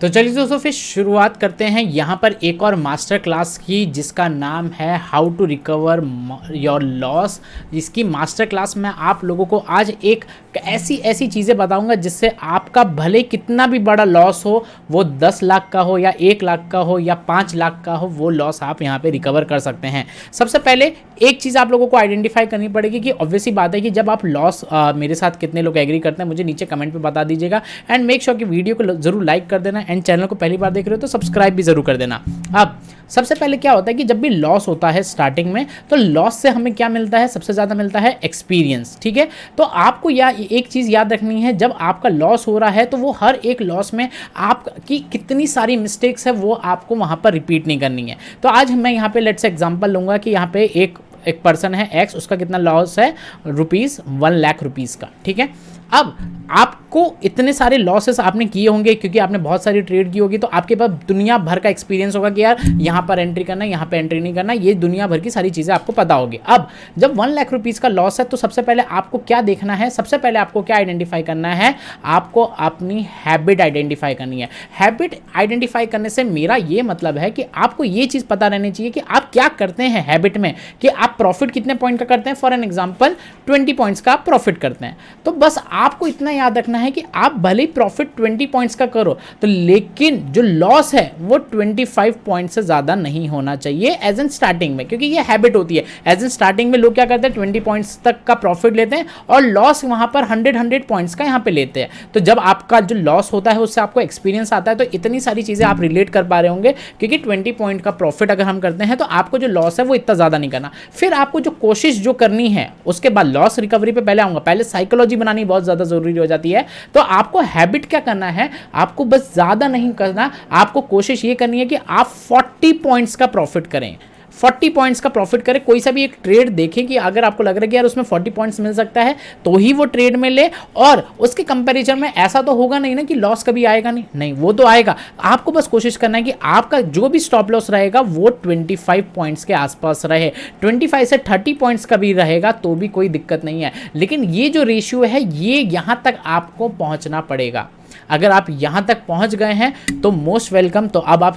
तो चलिए दोस्तों फिर शुरुआत करते हैं यहाँ पर एक और मास्टर क्लास की, जिसका नाम है how to recover your loss. इसकी मास्टर क्लास में आप लोगों को आज एक ऐसी ऐसी चीज़ें बताऊंगा जिससे आपका भले कितना भी बड़ा लॉस हो, वो 10 लाख का हो या 1 लाख का हो या 5 लाख का हो, वो लॉस आप यहाँ पे रिकवर कर सकते हैं। सबसे पहले एक चीज़ आप लोगों को आइडेंटिफाई करनी पड़ेगी कि ऑब्वियसली बात है कि जब आप लॉस, मेरे साथ कितने लोग एग्री करते हैं मुझे नीचे कमेंट में बता दीजिएगा। एंड मेक श्योर कि वीडियो को जरूर लाइक कर देना एंड चैनल को पहली बार देख रहे हो तो सब्सक्राइब भी जरूर कर देना। अब सबसे पहले क्या होता है कि जब भी लॉस होता है स्टार्टिंग में, तो लॉस से हमें क्या मिलता है? सबसे ज़्यादा मिलता है एक्सपीरियंस। ठीक है, तो आपको एक चीज़ याद रखनी है, जब आपका लॉस हो रहा है तो वो हर एक लॉस में आपकी कितनी सारी मिस्टेक्स है वो आपको वहाँ पर रिपीट नहीं करनी है। तो आज मैं यहाँ पे लेट्स एग्जाम्पल लूँगा कि यहाँ पे एक पर्सन है एक्स, उसका कितना लॉस है? ₹1 लाख का। ठीक है, अब आपको इतने सारे लॉसेस आपने किए होंगे क्योंकि आपने बहुत सारी ट्रेड की होगी, तो आपके पास दुनिया भर का एक्सपीरियंस होगा कि यार यहाँ पर एंट्री करना है, यहाँ पे एंट्री नहीं करना, ये दुनिया भर की सारी चीज़ें आपको पता होगी। अब जब ₹1 लाख का लॉस है तो सबसे पहले आपको क्या देखना है? सबसे पहले आपको क्या आइडेंटिफाई करना है? आपको अपनी हैबिट आइडेंटिफाई करनी है। हैबिट आइडेंटिफाई करने से मेरा ये मतलब है कि आपको ये चीज़ पता रहनी चाहिए कि आप क्या करते हैं हैबिट में, कि आप प्रॉफिट कितने पॉइंट का करते हैं। फॉर एन एग्जाम्पल 20 पॉइंट्स का आप प्रॉफिट करते हैं, तो बस आपको इतना याद रखना है कि आप भले ही प्रॉफिट 20 पॉइंट्स का करो, तो लेकिन जो लॉस है वो 25 पॉइंट से ज्यादा नहीं होना चाहिए एज एन स्टार्टिंग में, क्योंकि ये हैबिट होती है। एज एन स्टार्टिंग में लोग क्या करते हैं? 20 पॉइंट्स तक का प्रॉफिट लेते हैं और लॉस वहां पर 100 पॉइंट्स का यहां पे लेते हैं। तो जब आपका जो लॉस होता है उससे आपको एक्सपीरियंस आता है, तो इतनी सारी चीजें आप रिलेट कर पा रहे होंगे, क्योंकि 20 पॉइंट का प्रॉफिट अगर हम करते हैं तो आपको जो लॉस है वो इतना ज्यादा नहीं करना। फिर आपको जो कोशिश जो करनी है, उसके बाद लॉस रिकवरी पे पहले आऊंगा, पहले साइकोलॉजी बनानी बहुत ज्यादा जरूरी हो जाती है। तो आपको हैबिट क्या करना है? आपको बस ज्यादा नहीं करना, आपको कोशिश ये करनी है कि आप 40 पॉइंट्स का प्रॉफिट करें। 40 पॉइंट्स का प्रॉफिट करें। कोई सा भी एक ट्रेड देखें कि अगर आपको लग रहा है कि यार उसमें 40 पॉइंट्स मिल सकता है तो ही वो ट्रेड में ले, और उसके कंपैरिजन में ऐसा तो होगा नहीं ना कि लॉस कभी आएगा नहीं, वो तो आएगा। आपको बस कोशिश करना है कि आपका जो भी स्टॉप लॉस रहेगा वो 25 पॉइंट्स के आसपास रहे। 25 से 30 पॉइंट्स का भी रहेगा तो भी कोई दिक्कत नहीं है, लेकिन ये जो रेशियो है ये यहां तक आपको पहुंचना पड़ेगा। अगर आप यहां तक पहुंच गए हैं तो मोस्ट वेलकम। तो अब आप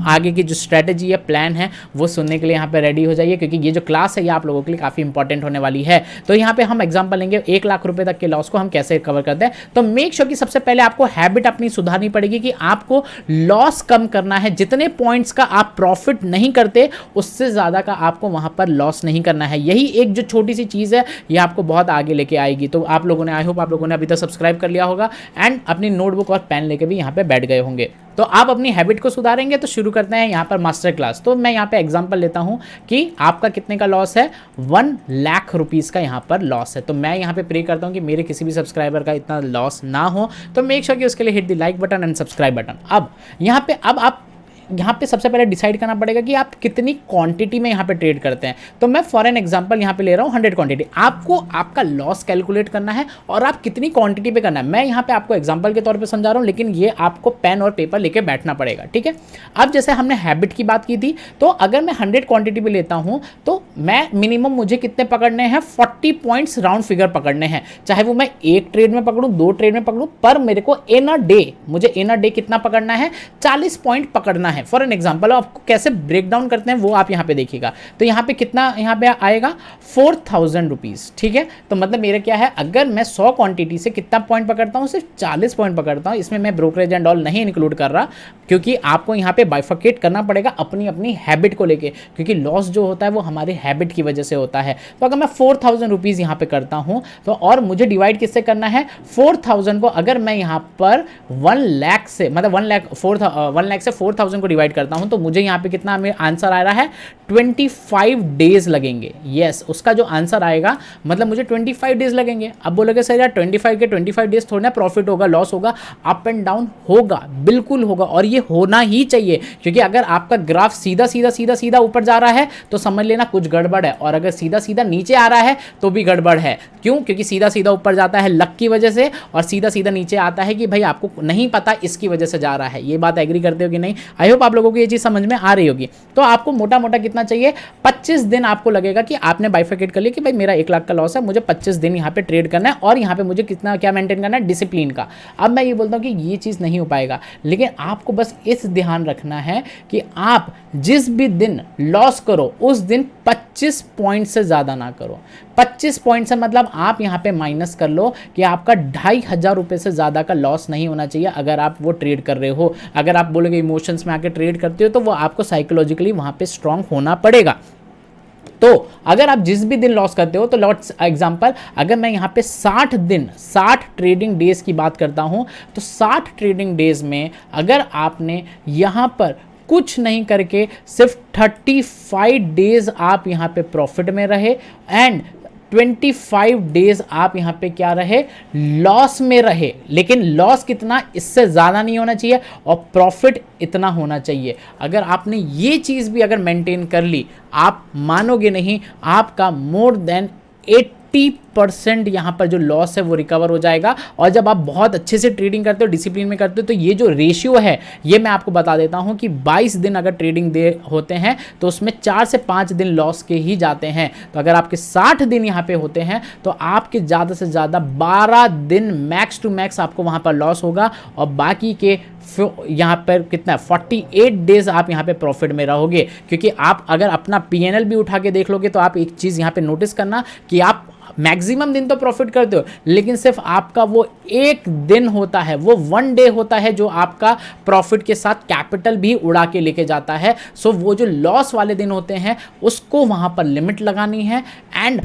आगे की जो स्ट्रेटेजी है, प्लान है, वो सुनने के लिए यहाँ पे रेडी हो जाइए, क्योंकि ये जो क्लास है ये आप लोगों के लिए काफ़ी इंपॉर्टेंट होने वाली है। तो यहाँ पे हम एग्जांपल लेंगे 1 लाख रुपए तक के लॉस को हम कैसे कवर करते हैं। तो मेक श्योर कि सबसे पहले आपको हैबिट अपनी सुधारनी पड़ेगी कि आपको लॉस कम करना है। जितने पॉइंट्स का आप प्रॉफिट नहीं करते उससे ज़्यादा का आपको वहाँ पर लॉस नहीं करना है। यही एक जो छोटी सी चीज़ है ये आपको बहुत आगे लेके आएगी। तो आप लोगों ने, आई होप आप लोगों ने अभी तक सब्सक्राइब कर लिया होगा एंड अपनी नोटबुक और पेन लेके भी यहाँ पे बैठ गए होंगे। तो आप अपनी हैबिट को सुधारेंगे। तो शुरू करते हैं यहाँ पर मास्टर क्लास। तो मैं यहाँ पे एग्जांपल लेता हूँ कि आपका कितने का लॉस है? ₹1 लाख का यहाँ पर लॉस है। तो मैं यहाँ पे प्रे करता हूँ कि मेरे किसी भी सब्सक्राइबर का इतना लॉस ना हो। तो मेक श्योर कि उसके लिए hit the like button and subscribe button. अब यहाँ पे आप यहाँ पे सबसे पहले डिसाइड करना पड़ेगा कि आप कितनी क्वांटिटी में यहाँ पे ट्रेड करते हैं। तो मैं फॉर एन एग्जांपल यहाँ पे ले रहा हूँ 100 क्वांटिटी। आपको आपका लॉस कैलकुलेट करना है और आप कितनी क्वांटिटी पे करना है। मैं यहाँ पे आपको एग्जांपल के तौर पे समझा रहा हूँ, लेकिन ये आपको पेन और पेपर लेके बैठना पड़ेगा। ठीक है, अब जैसे हमने हैबिट की बात की थी, तो अगर मैं 100 क्वांटिटी पे लेता हूँ तो मैं मिनिमम मुझे कितने पकड़ने हैं? 40 पॉइंट्स राउंड फिगर पकड़ने हैं। चाहे वो मैं एक ट्रेड में पकड़ूँ, 2 ट्रेड में पकड़ूँ, पर मेरे को इन अ डे, मुझे इन अ डे कितना पकड़ना है? 40 पॉइंट पकड़ना है। फॉर एन एग्जांपल आपको कैसे ब्रेक डाउन करते हैं वो आप यहां पे देखिएगा। तो यहां पे कितना यहां पे आएगा? ₹4000। ठीक है, तो मतलब मेरा क्या है, अगर मैं 100 क्वांटिटी से कितना पॉइंट पकड़ता हूं? सिर्फ 40 पॉइंट पकड़ता हूं। इसमें मैं ब्रोकरेज एंड ऑल नहीं इंक्लूड कर रहा, क्योंकि आपको यहां पे बाइफर्केट करना पड़ेगा अपनी अपनी हैबिट को लेके, क्योंकि लॉस जो होता है वो हमारे हैबिट की वजह से होता है। तो अगर मैं ₹4000 यहां पे करता हूं तो, और मुझे डिवाइड किससे करना है? 4000 को अगर मैं यहां पर 1 लाख से, मतलब 1 लाख से 4000 को डिवाइड करता हूं तो मुझे यहाँ पे कितना आंसर आ रहा है? 25 डेज लगेंगे। यस, उसका जो आंसर आएगा मतलब मुझे 25 डेज लगेंगे। अब बोलोगे सर यार 25 डेज थोड़ा ना प्रॉफिट होगा, लॉस होगा, अप एंड डाउन होगा, बिल्कुल होगा, और ये होना ही चाहिए, क्योंकि अगर आपका ग्राफ सीधा ऊपर जा रहा है तो समझ लेना कुछ गड़बड़ है, और अगर सीधा नीचे आ रहा है तो भी गड़बड़ है। क्यों? क्योंकि सीधा ऊपर जाता है लक की वजह से, और सीधा नीचे आता है कि भाई आपको नहीं पता इसकी वजह से जा रहा है। ये बात एग्री करते हो कि नहीं? आई होप होप आप लोगों को ये चीज़ समझ में आ रही होगी। तो आपको मोटा मोटा कितना चाहिए, 25 दिन आपको लगेगा कि आपने बाइफरकेट कर लिया कि भाई मेरा 1 लाख का लॉस है, मुझे 25 दिन यहाँ पे ट्रेड करना है और यहाँ पे मुझे कितना क्या मेंटेन करना है, डिसिप्लिन का। अब मैं ये बोलता हूँ कि ये चीज़ नहीं हो पाएगा, लेकिन आपको बस इस ध्यान रखना है कि आप जिस भी दिन लॉस करो उस दिन 25 पॉइंट से ज़्यादा ना करो। 25 पॉइंट से मतलब आप यहाँ पे माइनस कर लो कि आपका 2,500 रुपये से ज़्यादा का लॉस नहीं होना चाहिए अगर आप वो ट्रेड कर रहे हो। अगर आप बोलोगे इमोशंस में आके ट्रेड करते हो तो वो आपको साइकोलॉजिकली वहाँ पे स्ट्रांग होना पड़ेगा। तो अगर आप जिस भी दिन लॉस करते हो, तो लॉट्स एग्जांपल अगर मैं यहाँ पे 60 दिन 60 ट्रेडिंग डेज की बात करता हूँ, तो 60 ट्रेडिंग डेज में अगर आपने यहाँ पर कुछ नहीं करके सिर्फ 35 डेज आप यहाँ पे प्रॉफिट में रहे एंड 25 डेज आप यहाँ पे क्या रहे, लॉस में रहे, लेकिन लॉस कितना, इससे ज़्यादा नहीं होना चाहिए और प्रॉफिट इतना होना चाहिए। अगर आपने ये चीज़ भी अगर मेंटेन कर ली, आप मानोगे नहीं, आपका मोर देन 80% यहाँ पर जो लॉस है वो रिकवर हो जाएगा। और जब आप बहुत अच्छे से ट्रेडिंग करते हो, डिसिप्लिन में करते हो, तो ये जो रेशियो है ये मैं आपको बता देता हूँ कि 22 दिन अगर ट्रेडिंग डे होते हैं तो उसमें 4 से 5 दिन लॉस के ही जाते हैं। तो अगर आपके 60 दिन यहाँ पे होते हैं तो आपके ज़्यादा से ज़्यादा 12 दिन मैक्स टू मैक्स आपको वहाँ पर लॉस होगा और बाकी के यहाँ पर कितना 48 डेज आप यहाँ पे प्रॉफिट में रहोगे। क्योंकि आप अगर अपना पीएनएल भी उठा के देख लोगे तो आप एक चीज़ यहाँ पे नोटिस करना कि आप मैक्सिमम दिन तो प्रॉफिट करते हो, लेकिन सिर्फ आपका वो एक दिन होता है, वो 1 डे होता है जो आपका प्रॉफिट के साथ कैपिटल भी उड़ा के लेके जाता है। सो वो जो लॉस वाले दिन होते हैं उसको वहाँ पर लिमिट लगानी है। एंड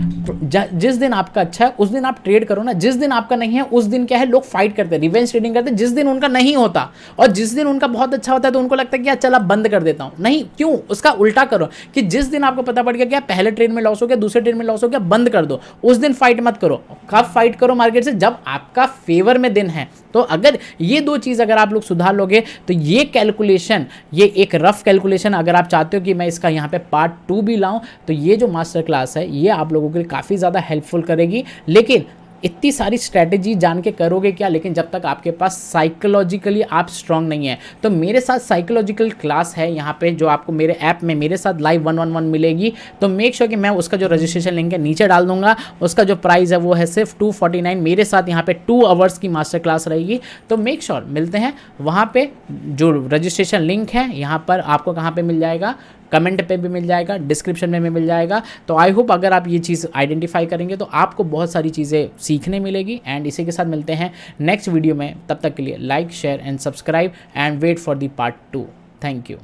जिस दिन आपका अच्छा है उस दिन आप ट्रेड करो ना, जिस दिन आपका नहीं है उस दिन क्या है, लोग फाइट करते हैं, रिवेंज ट्रेडिंग करते हैं जिस दिन उनका नहीं होता, और जिस दिन उनका बहुत अच्छा होता है तो उनको लगता है कि चल अब बंद कर देता हूँ। नहीं, क्यों, उसका उल्टा करो कि जिस दिन आपको पता पड़ गया कि पहले ट्रेड में लॉस हो गया, दूसरे ट्रेड में लॉस हो गया, बंद कर दो, उस दिन फाइट मत करो। कब फाइट करो मार्केट से, जब आपका फेवर में दिन है। तो अगर ये दो चीज अगर आप लोग सुधार लोगे तो ये कैलकुलेशन, ये एक रफ कैलकुलेशन अगर आप चाहते हो कि मैं इसका यहाँ पे पार्ट 2 भी लाऊं, तो ये जो मास्टर क्लास है ये आप लोगों के लिए काफ़ी ज़्यादा हेल्पफुल करेगी। लेकिन इतनी सारी स्ट्रैटेजी जान के करोगे क्या, लेकिन जब तक आपके पास साइकोलॉजिकली आप स्ट्रांग नहीं है। तो मेरे साथ साइकोलॉजिकल क्लास है यहाँ पे जो आपको मेरे ऐप में मेरे साथ लाइव 1-on-1 मिलेगी। तो मेक श्योर कि मैं उसका जो रजिस्ट्रेशन लिंक है नीचे डाल दूंगा। उसका जो प्राइस है वो है सिर्फ 249। मेरे साथ यहाँ पे 2 आवर्स की मास्टर क्लास रहेगी। तो मेक श्योर मिलते हैं वहाँ पे। जो रजिस्ट्रेशन लिंक है यहाँ पर आपको कहाँ पे मिल जाएगा, कमेंट पे भी मिल जाएगा, डिस्क्रिप्शन में भी मिल जाएगा। तो आई होप अगर आप ये चीज़ आइडेंटिफाई करेंगे तो आपको बहुत सारी चीज़ें सीखने मिलेगी। एंड इसी के साथ मिलते हैं नेक्स्ट वीडियो में। तब तक के लिए like, share and subscribe and wait for the part 2। Thank you.